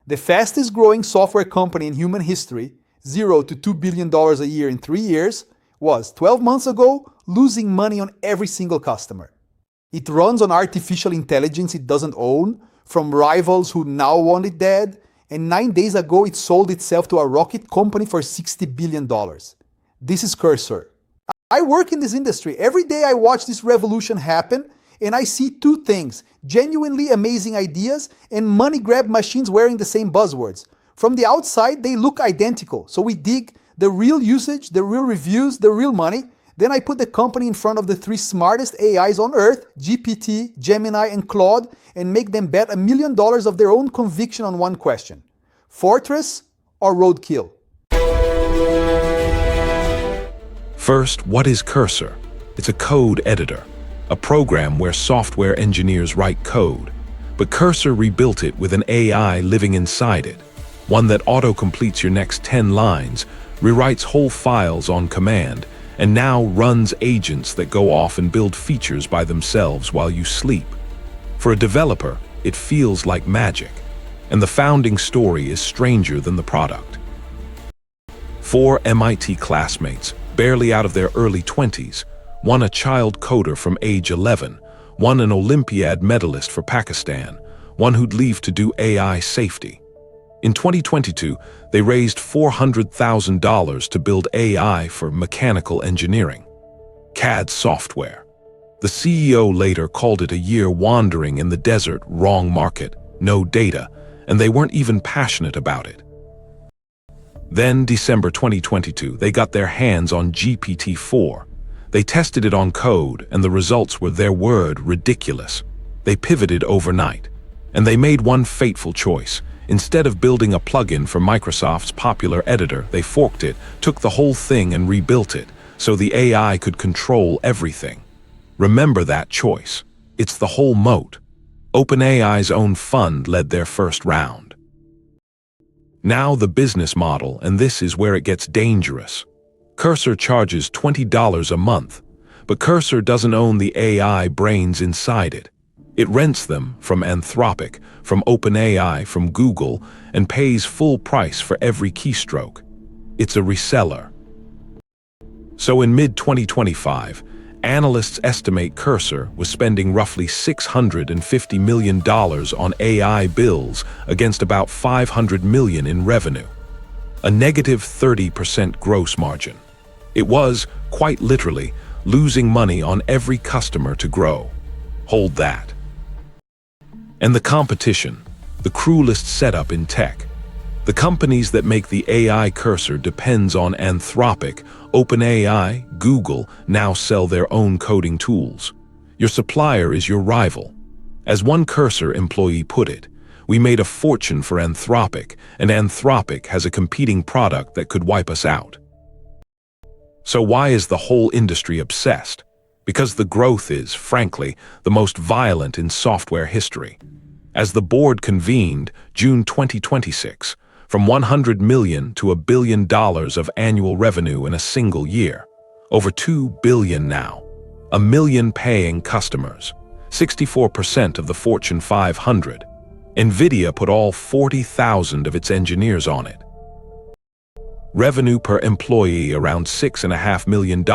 The fastest growing software company in human history, $0 to $2 billion a year in 3 years, was 12 months ago losing money on every single customer. It runs on artificial intelligence it doesn't own, from rivals who now want it dead, and 9 days ago it sold itself to a rocket company for $60 billion. This is Cursor. I work in this industry. Every day I watch this revolution happen, and I see two things: genuinely amazing ideas and money grab machines wearing the same buzzwords. From the outside, they look identical. So we dig the real usage, the real reviews, the real money. Then I put the company in front of the 3 smartest AIs on earth, GPT, Gemini, and Claude, and make them bet $1 million of their own conviction on one question: Fortress or roadkill? First, what is Cursor? It's a code editor, a program where software engineers write code. But Cursor rebuilt it with an AI living inside it, one that auto-completes your next 10 lines, rewrites whole files on command, and now runs agents that go off and build features by themselves while you sleep. For a developer, it feels like magic, and the founding story is stranger than the product. 4 MIT classmates, barely out of their early 20s, one a child coder from age 11, one an Olympiad medalist for Pakistan, one who'd leave to do AI safety. In 2022, they raised $400,000 to build AI for mechanical engineering, CAD software. The CEO later called it a year wandering in the desert, wrong market, no data, and they weren't even passionate about it. Then, December 2022, they got their hands on GPT-4. They tested it on code, and the results were, their word, ridiculous. They pivoted overnight, and they made one fateful choice. Instead of building a plugin for Microsoft's popular editor, they forked it, took the whole thing and rebuilt it, so the AI could control everything. Remember that choice. It's the whole moat. OpenAI's own fund led their first round. Now the business model, and this is where it gets dangerous. Cursor charges $20 a month, but Cursor doesn't own the AI brains inside it. It rents them from Anthropic, from OpenAI, from Google, and pays full price for every keystroke. It's a reseller. So in mid-2025, analysts estimate Cursor was spending roughly $650 million on AI bills against about $500 million in revenue. A negative 30% gross margin. It was, quite literally, losing money on every customer to grow. Hold that. And the competition, the cruelest setup in tech. The companies that make the AI Cursor depends on Anthropic, OpenAI, Google now sell their own coding tools. Your supplier is your rival. As one Cursor employee put it, we made a fortune for Anthropic, and Anthropic has a competing product that could wipe us out. So why is the whole industry obsessed? Because the growth is, frankly, the most violent in software history. As the board convened, June 2026, from $100 million to $1 billion of annual revenue in a single year. Over $2 billion now. 1 million paying customers. 64% of the Fortune 500. NVIDIA put all 40,000 of its engineers on it. Revenue per employee around $6.5 million,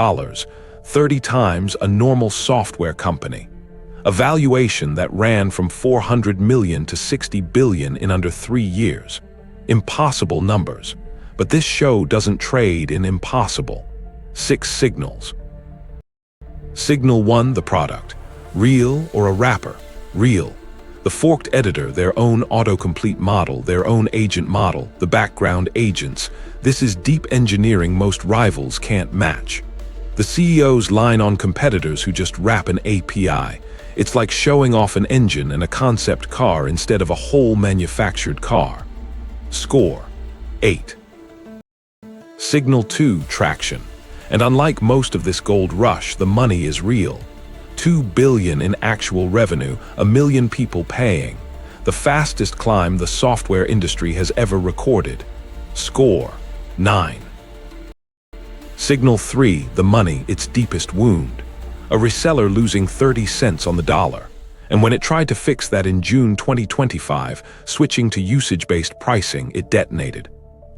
30 times a normal software company. A valuation that ran from $400 million to $60 billion in under 3 years. Impossible numbers, but this show doesn't trade in impossible. 6 signals. Signal 1, the product. Real or a wrapper? Real. The forked editor, their own autocomplete model, their own agent model, the background agents. This is deep engineering most rivals can't match. The CEO's line on competitors who just wrap an API. It's like showing off an engine and a concept car instead of a whole manufactured car. Score, 8. Signal 2, traction. And unlike most of this gold rush, the money is real. $2 billion in actual revenue, 1 million people paying. The fastest climb the software industry has ever recorded. Score, 9. Signal 3, the money, its deepest wound. A reseller losing 30 cents on the dollar. And when it tried to fix that in June 2025, switching to usage-based pricing, it detonated.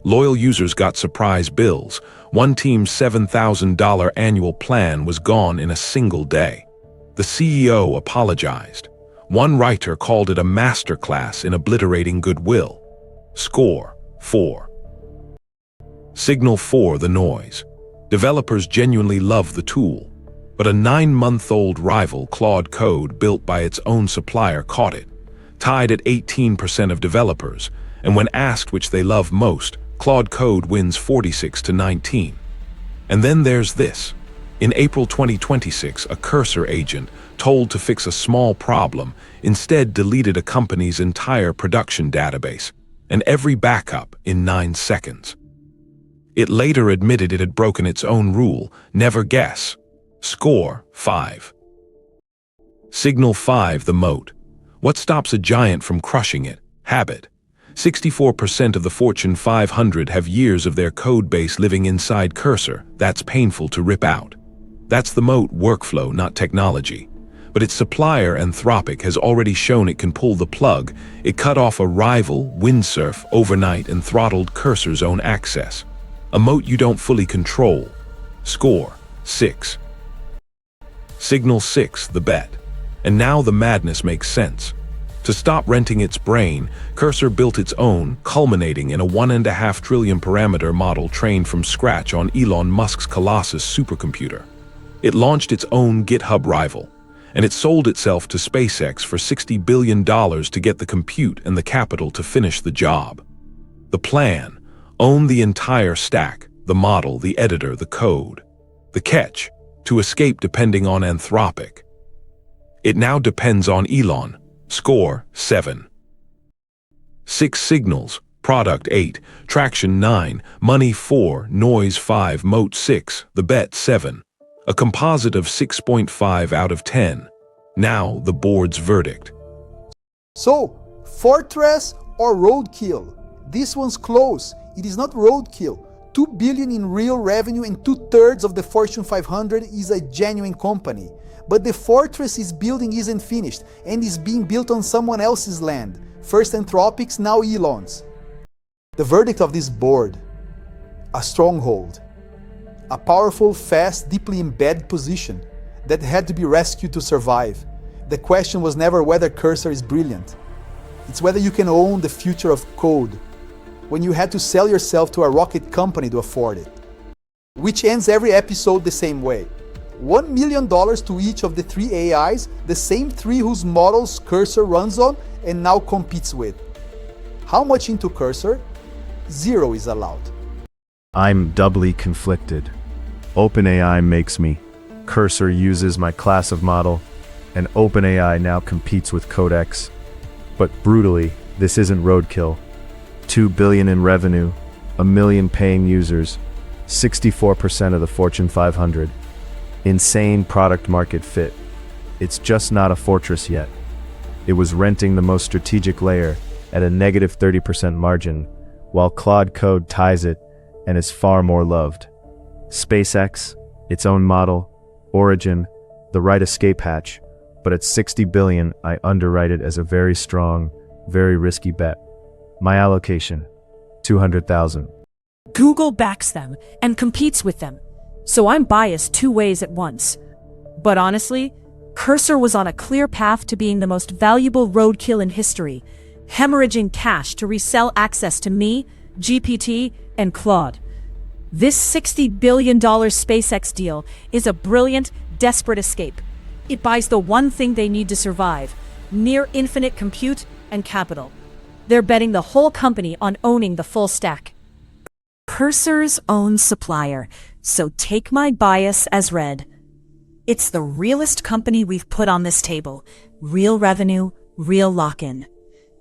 Loyal users got surprise bills. One team's $7,000 annual plan was gone in a single day. The CEO apologized. One writer called it a masterclass in obliterating goodwill. Score 4. Signal 4, the noise. Developers genuinely love the tool, but a 9-month-old rival, Claude code built by its own supplier, caught it, tied at 18% of developers, and when asked which they love most, Claude code wins 46-19. And then there's this. In April 2026, a cursor agent, told to fix a small problem, instead deleted a company's entire production database, and every backup in 9 seconds. It later admitted it had broken its own rule, never guess. Score 5. Signal 5, the moat. What stops a giant from crushing it? Habit. 64% of the Fortune 500 have years of their code base living inside Cursor. That's painful to rip out. That's the moat, workflow, not technology. But its supplier, Anthropic, has already shown it can pull the plug. It cut off a rival, Windsurf, overnight and throttled Cursor's own access. A moat you don't fully control. Score 6. Signal 6, the bet. And now the madness makes sense. To stop renting its brain, Cursor built its own, culminating in a 1.5 trillion parameter model trained from scratch on Elon Musk's Colossus supercomputer. It launched its own GitHub rival, and it sold itself to SpaceX for $60 billion to get the compute and the capital to finish the job. The plan: own the entire stack, the model, the editor, the code. The catch: to escape depending on Anthropic. It now depends on Elon. Score 7. 6 signals. Product 8, traction 9, money 4, noise 5, moat 6, the bet 7. A composite of 6.5 out of 10. Now the board's verdict. So, Fortress or roadkill? This one's close. It is not roadkill. $2 billion in real revenue and 2/3 of the Fortune 500 is a genuine company. But the fortress is building isn't finished and is being built on someone else's land. First Anthropic's, now Elon's. The verdict of this board: a stronghold. A powerful, fast, deeply embedded position that had to be rescued to survive. The question was never whether Cursor is brilliant. It's whether you can own the future of code, when you had to sell yourself to a rocket company to afford it. Which ends every episode the same way. $1 million to each of the 3 AIs, the same 3 whose models Cursor runs on and now competes with. How much into Cursor? 0 is allowed. I'm doubly conflicted. OpenAI makes me. Cursor uses my class of model, and OpenAI now competes with Codex. But brutally, this isn't roadkill. $2 billion in revenue, 1 million paying users, 64% of the Fortune 500. Insane product market fit. It's just not a fortress yet. It was renting the most strategic layer at a negative 30% margin, while Claude code ties it and is far more loved. SpaceX, its own model, Origin, the right escape hatch, but at $60 billion, I underwrite it as a very strong, very risky bet. My allocation, 200,000. Google backs them and competes with them, so I'm biased 2 ways at once. But honestly, Cursor was on a clear path to being the most valuable roadkill in history, hemorrhaging cash to resell access to me, GPT, and Claude. This $60 billion SpaceX deal is a brilliant, desperate escape. It buys the one thing they need to survive: near infinite compute and capital. They're betting the whole company on owning the full stack. Cursor's own supplier, so take my bias as read. It's the realest company we've put on this table. Real revenue, real lock-in.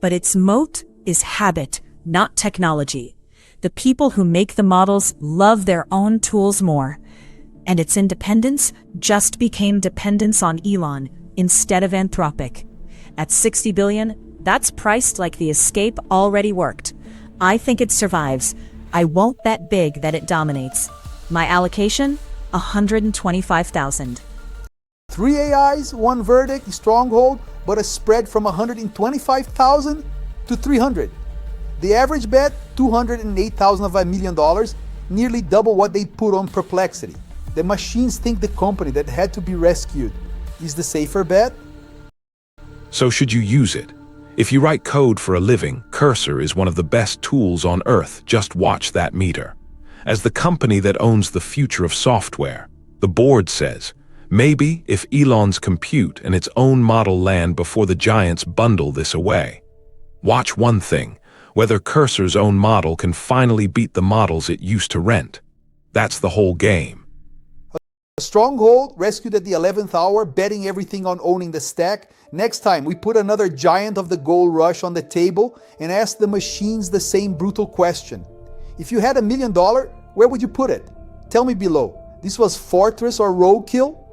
But its moat is habit, not technology. The people who make the models love their own tools more. And its independence just became dependence on Elon instead of Anthropic. At $60 billion, that's priced like the escape already worked. I think it survives. I won't bet big that it dominates. My allocation, 125,000. 3 AIs, 1 verdict, stronghold. but a spread from 125,000 to 300. The average bet, 208,000 of $1 million, nearly double what they put on Perplexity. The machines think the company that had to be rescued is the safer bet. So should you use it? If you write code for a living, Cursor is one of the best tools on earth. Just watch that meter. As the company that owns the future of software, the board says, maybe if Elon's compute and its own model land before the giants bundle this away. Watch one thing, whether Cursor's own model can finally beat the models it used to rent. That's the whole game. A stronghold rescued at the 11th hour, betting everything on owning the stack. Next time, we put another giant of the gold rush on the table and ask the machines the same brutal question. If you had $1 million, where would you put it? Tell me below. This was Fortress or Roadkill?